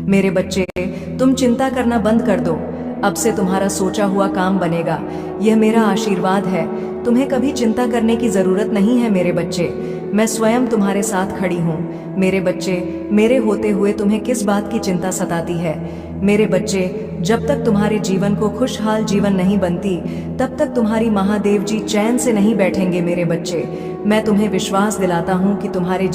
मेरे बच्चे, तुम चिंता करना बंद कर दो। अब से तुम्हारा सोचा हुआ काम बनेगा। यह मेरा आशीर्वाद है। तुम्हें कभी चिंता करने की जरूरत नहीं है मेरे बच्चे। मैं स्वयं तुम्हारे साथ खड़ी हूँ। मेरे बच्चे, मेरे होते हुए तुम्हें किस बात की चिंता सताती है? मेरे बच्चे, जब तक तुम्हारे जीवन को खुशहाल जीवन नहीं बनती, तब तक तुम्हारी महादेव जी चैन से नहीं बैठेंगे। मेरे बच्चे, मैं तुम्हें विश्वास दिलाता हूँ कि तुम्हारे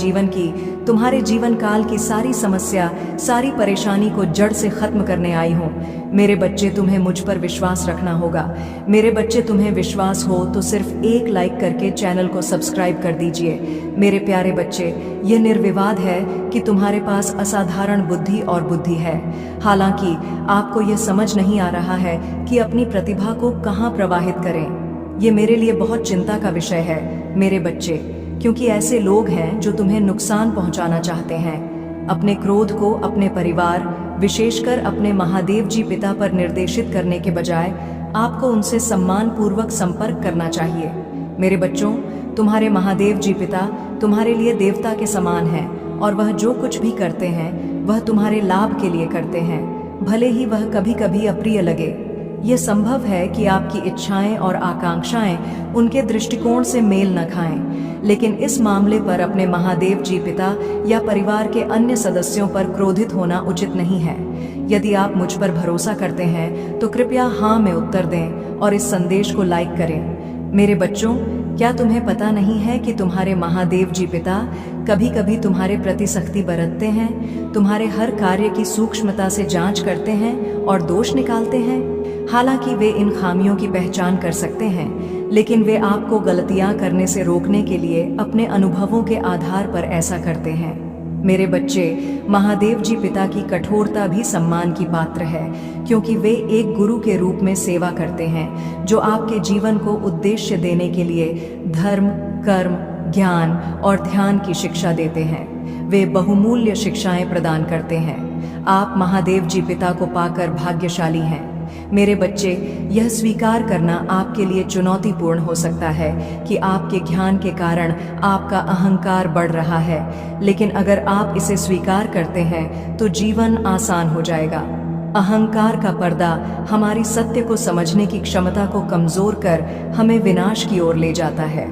जीवन काल की सारी समस्या, सारी परेशानी को जड़ से खत्म करने आई हूँ। मेरे बच्चे, तुम्हें मुझ पर विश्वास रखना होगा। मेरे बच्चे, तुम्हें विश्वास हो तो सिर्फ एक लाइक करके चैनल को सब्सक्राइब कर दीजिए। मेरे प्यारे बच्चे, यह निर्विवाद है कि तुम्हारे पास असाधारण बुद्धि है। हालांकि आपको यह समझ नहीं आ रहा है कि अपनी प्रतिभा को कहाँ प्रवाहित करें। ये मेरे लिए बहुत चिंता का विषय है मेरे बच्चे, क्योंकि ऐसे लोग हैं जो तुम्हें नुकसान पहुंचाना चाहते हैं। अपने क्रोध को अपने परिवार, विशेषकर अपने महादेव जी पिता पर निर्देशित करने के बजाय आपको उनसे सम्मान पूर्वक संपर्क करना चाहिए। मेरे बच्चों, तुम्हारे महादेव जी पिता तुम्हारे लिए देवता के समान हैं और वह जो कुछ भी करते हैं वह तुम्हारे लाभ के लिए करते हैं, भले ही वह कभी कभी अप्रिय लगे। यह संभव है कि आपकी इच्छाएं और आकांक्षाएं उनके दृष्टिकोण से मेल न खाएं, लेकिन इस मामले पर अपने महादेव जी पिता या परिवार के अन्य सदस्यों पर क्रोधित होना उचित नहीं है। यदि आप मुझ पर भरोसा करते हैं तो कृपया हाँ में उत्तर दें और इस संदेश को लाइक करें। मेरे बच्चों, क्या तुम्हें पता नहीं है कि तुम्हारे महादेव जी पिता कभी कभी तुम्हारे प्रति सख्ती बरतते हैं, तुम्हारे हर कार्य की सूक्ष्मता से जांच करते हैं और दोष निकालते हैं? हालांकि वे इन खामियों की पहचान कर सकते हैं, लेकिन वे आपको गलतियां करने से रोकने के लिए अपने अनुभवों के आधार पर ऐसा करते हैं। मेरे बच्चे, महादेव जी पिता की कठोरता भी सम्मान की पात्र है, क्योंकि वे एक गुरु के रूप में सेवा करते हैं जो आपके जीवन को उद्देश्य देने के लिए धर्म, कर्म, ज्ञान और ध्यान की शिक्षा देते हैं। वे बहुमूल्य शिक्षाएं प्रदान करते हैं। आप महादेव जी पिता को पाकर भाग्यशाली हैं। मेरे बच्चे, यह स्वीकार करना आपके लिए चुनौतीपूर्ण हो सकता है कि आपके ज्ञान के कारण आपका अहंकार बढ़ रहा है, लेकिन अगर आप इसे स्वीकार करते हैं तो जीवन आसान हो जाएगा। अहंकार का पर्दा हमारी सत्य को समझने की क्षमता को कमजोर कर हमें विनाश की ओर ले जाता है।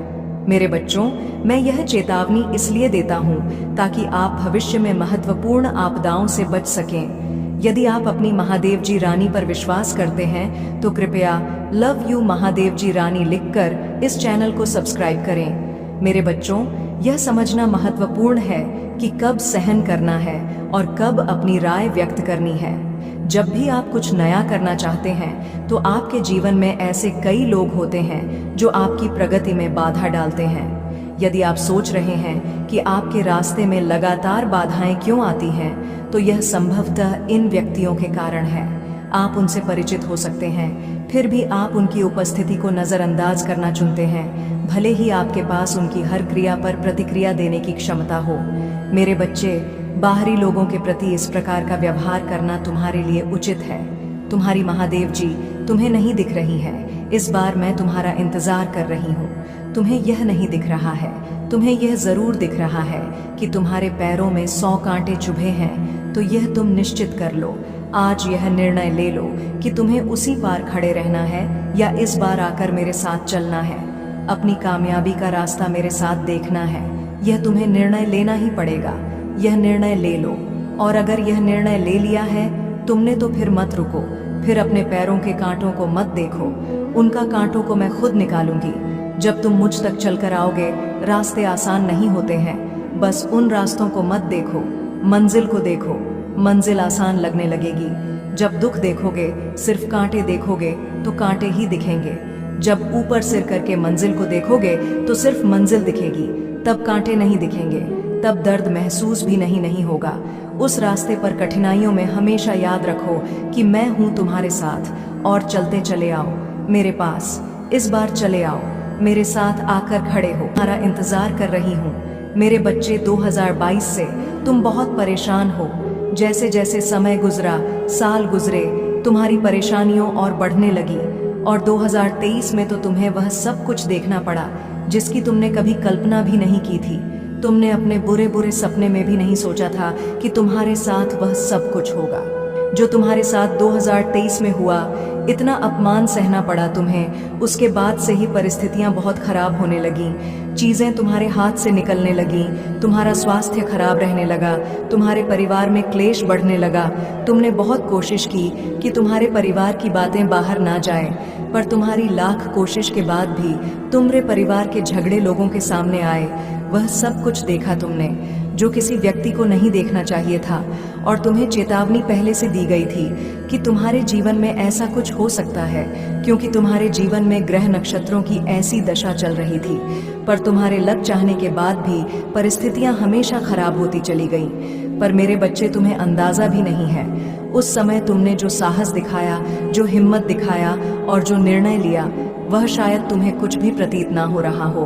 मेरे बच्चों, मैं यह चेतावनी इसलिए देता हूँ ताकि आप भविष्य में महत्वपूर्ण आपदाओं से बच सकें। यदि आप अपनी महादेव जी रानी पर विश्वास करते हैं तो कृपया लव यू महादेव जी रानी लिखकर इस चैनल को सब्सक्राइब करें। मेरे बच्चों, यह समझना महत्वपूर्ण है कि कब सहन करना है और कब अपनी राय व्यक्त करनी है। जब भी आप कुछ नया करना चाहते हैं तो आपके जीवन में ऐसे कई लोग होते हैं जो आपकी प्रगति में बाधा डालते हैं। यदि आप सोच रहे हैं कि आपके रास्ते में लगातार बाधाएं क्यों आती हैं, तो यह संभवतः इन व्यक्तियों के कारण है। आप उनसे परिचित हो सकते हैं, फिर भी आप उनकी उपस्थिति को नज़रअंदाज करना चुनते हैं, भले ही आपके पास उनकी हर क्रिया पर प्रतिक्रिया देने की क्षमता हो। मेरे बच्चे, बाहरी लोगों के प्रति इस प्रकार का व्यवहार करना तुम्हारे लिए उचित है। तुम्हारी महादेव जी तुम्हें नहीं दिख रही है। इस बार मैं तुम्हारा इंतजार कर रही हूँ। तुम्हें यह नहीं दिख रहा है, तुम्हें यह जरूर दिख रहा है कि तुम्हारे पैरों में 100 कांटे चुभे हैं। तो यह तुम निश्चित कर लो, आज यह निर्णय ले लो कि तुम्हें उसी पार खड़े रहना है या इस बार आकर मेरे साथ चलना है। अपनी कामयाबी का रास्ता मेरे साथ देखना है। यह तुम्हें निर्णय लेना ही पड़ेगा। यह निर्णय ले लो, और अगर यह निर्णय ले लिया है तुमने तो फिर मत रुको। फिर अपने पैरों के कांटों को मत देखो, उनका कांटों को मैं खुद निकालूंगी। जब तुम मुझ तक चलकर आओगे, रास्ते आसान नहीं होते हैं। बस उन रास्तों को मत देखो, मंजिल को देखो। मंजिल आसान लगने लगेगी। जब दुख देखोगे, सिर्फ कांटे देखोगे तो कांटे ही दिखेंगे। जब ऊपर सिर करके मंजिल को देखोगे तो सिर्फ मंजिल दिखेगी, तब कांटे नहीं दिखेंगे। तब दर्द महसूस भी नहीं होगा। उस रास्ते पर कठिनाइयों में हमेशा याद रखो कि मैं हूं तुम्हारे साथ, और चलते चले आओ मेरे पास। इस बार चले आओ, मेरे साथ आकर खड़े हो। तुम्हारा इंतजार कर रही हूँ। मेरे बच्चे, 2022 से तुम बहुत परेशान हो। जैसे जैसे समय गुजरा, साल गुजरे, तुम्हारी परेशानियों और बढ़ने लगी, और 2023 में तो तुम्हें वह सब कुछ देखना पड़ा जिसकी तुमने कभी कल्पना भी नहीं की थी। तुमने अपने बुरे बुरे सपने में भी नहीं सोचा था कि तुम्हारे साथ वह सब कुछ होगा जो तुम्हारे साथ 2023 में हुआ। इतना अपमान सहना पड़ा तुम्हें, उसके बाद से ही परिस्थितियां बहुत खराब होने लगी, चीजें तुम्हारे हाथ से निकलने लगी, तुम्हारा स्वास्थ्य खराब रहने लगा, तुम्हारे परिवार में क्लेश बढ़ने लगा। तुमने बहुत कोशिश की कि तुम्हारे परिवार की बातें बाहर ना जाए, पर तुम्हारी लाख कोशिश के बाद भी तुम्हारे परिवार के झगड़े लोगों के सामने आए। वह सब कुछ देखा तुमने जो किसी व्यक्ति को नहीं देखना चाहिए था, और तुम्हें चेतावनी पहले से दी गई थी कि तुम्हारे जीवन में ऐसा कुछ हो सकता है, क्योंकि तुम्हारे जीवन में ग्रह नक्षत्रों की ऐसी दशा चल रही थी। पर तुम्हारे लग चाहने के बाद भी परिस्थितियां हमेशा खराब होती चली गईं। पर मेरे बच्चे, तुम्हें अंदाजा भी नहीं है उस समय तुमने जो साहस दिखाया, जो हिम्मत दिखाया और जो निर्णय लिया, वह शायद तुम्हें कुछ भी प्रतीत ना हो रहा हो।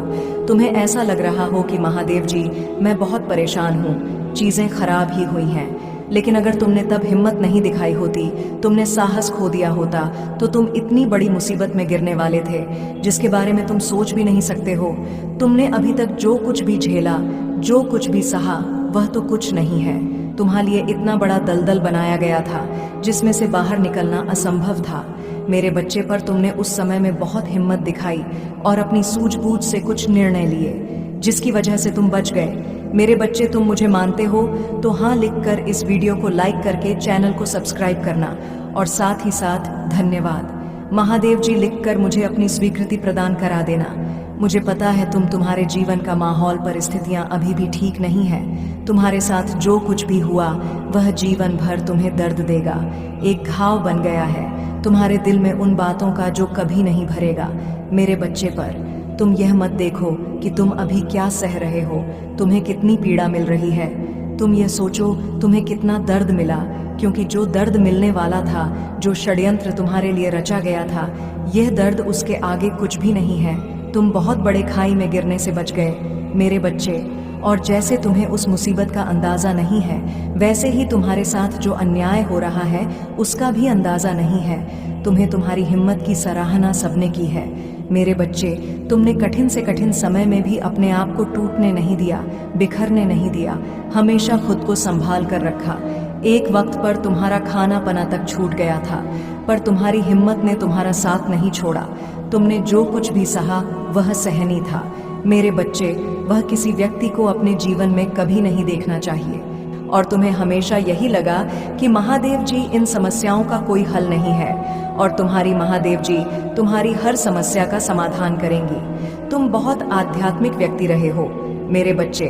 तुम्हें ऐसा लग रहा हो कि महादेव जी, मैं बहुत परेशान हूँ, चीजें खराब ही हुई हैं। लेकिन अगर तुमने तब हिम्मत नहीं दिखाई होती, तुमने साहस खो दिया होता, तो तुम इतनी बड़ी मुसीबत में गिरने वाले थे जिसके बारे में तुम सोच भी नहीं सकते हो। तुमने अभी तक जो कुछ भी झेला, जो कुछ भी सहा, वह तो कुछ नहीं है। तुम्हारे लिए इतना बड़ा दलदल बनाया गया था जिसमें से बाहर निकलना असंभव था। मेरे बच्चे, पर तुमने उस समय में बहुत हिम्मत दिखाई और अपनी सूझबूझ से कुछ निर्णय लिए जिसकी वजह से तुम बच गए। मेरे बच्चे, तुम मुझे मानते हो तो हाँ लिखकर इस वीडियो को लाइक करके चैनल को सब्सक्राइब करना, और साथ ही साथ धन्यवाद महादेव जी लिखकर मुझे अपनी स्वीकृति प्रदान करा देना। मुझे पता है तुम्हारे जीवन का माहौल, परिस्थितियां अभी भी ठीक नहीं है। तुम्हारे साथ जो कुछ भी हुआ वह जीवन भर तुम्हें दर्द देगा, एक घाव बन गया है तुम्हारे दिल में उन बातों का जो कभी नहीं भरेगा। मेरे बच्चे, पर तुम यह मत देखो कि तुम अभी क्या सह रहे हो, तुम्हें कितनी पीड़ा मिल रही है। तुम यह सोचो तुम्हें कितना दर्द मिला, क्योंकि जो दर्द मिलने वाला था, जो षड्यंत्र तुम्हारे लिए रचा गया था, यह दर्द उसके आगे कुछ भी नहीं है। तुम बहुत बड़े खाई में गिरने से बच गए मेरे बच्चे, और जैसे तुम्हें उस मुसीबत का अंदाजा नहीं है, वैसे ही तुम्हारे साथ जो अन्याय हो रहा है उसका भी अंदाजा नहीं है। तुम्हें तुम्हारी हिम्मत की सराहना सबने की है मेरे बच्चे। तुमने कठिन से कठिन समय में भी अपने आप को टूटने नहीं दिया, बिखरने नहीं दिया, हमेशा खुद को संभाल कर रखा। एक वक्त पर तुम्हारा खाना पना तक छूट गया था, पर तुम्हारी हिम्मत ने तुम्हारा साथ नहीं छोड़ा। तुमने जो कुछ भी सहा वह सहनीय था मेरे बच्चे। वह किसी व्यक्ति को अपने जीवन में कभी नहीं देखना चाहिए, और तुम्हें हमेशा यही लगा कि महादेव जी इन समस्याओं का कोई हल नहीं है, और तुम्हारी महादेव जी तुम्हारी हर समस्या का समाधान करेंगी। तुम बहुत आध्यात्मिक व्यक्ति रहे हो मेरे बच्चे।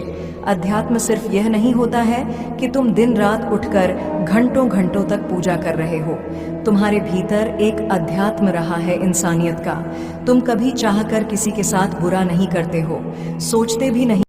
अध्यात्म सिर्फ यह नहीं होता है कि तुम दिन रात उठकर घंटों घंटों तक पूजा कर रहे हो। तुम्हारे भीतर एक अध्यात्म रहा है इंसानियत का। तुम कभी चाहकर किसी के साथ बुरा नहीं करते हो, सोचते भी नहीं